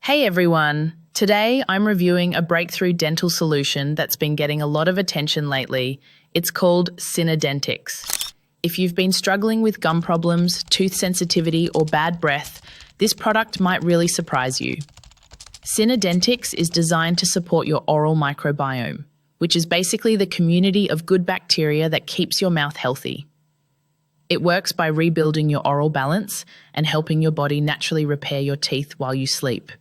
Hey everyone! Today I'm reviewing a breakthrough dental solution that's been getting a lot of attention lately. It's called Synadentix. If you've been struggling with gum problems, tooth sensitivity, or bad breath, this product might really surprise you. Synadentix is designed to support your oral microbiome, which is basically the community of good bacteria that keeps your mouth healthy. It works by rebuilding your oral balance and helping your body naturally repair your teeth while you sleep.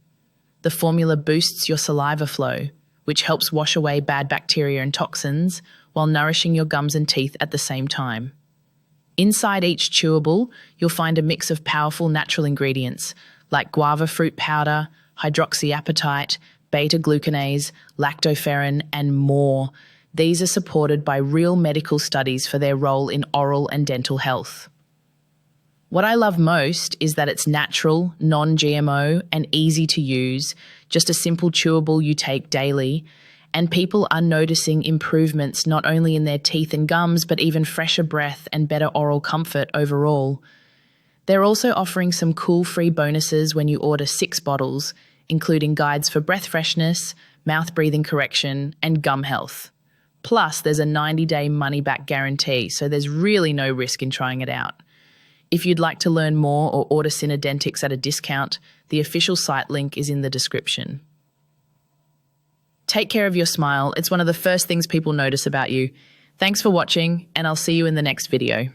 The formula boosts your saliva flow, which helps wash away bad bacteria and toxins while nourishing your gums and teeth at the same time. Inside each chewable, you'll find a mix of powerful natural ingredients like guava fruit powder, hydroxyapatite, beta-glucanase, lactoferrin, and more. These are supported by real medical studies for their role in oral and dental health. What I love most is that it's natural, non-GMO, and easy to use, just a simple chewable you take daily, and people are noticing improvements not only in their teeth and gums, but even fresher breath and better oral comfort overall. They're also offering some cool free bonuses when you order 6 bottles, including guides for breath freshness, mouth breathing correction, and gum health. Plus, there's a 90-day money-back guarantee, so there's really no risk in trying it out. If you'd like to learn more or order Synadentix at a discount, the official site link is in the description. Take care of your smile. It's one of the first things people notice about you. Thanks for watching, and I'll see you in the next video.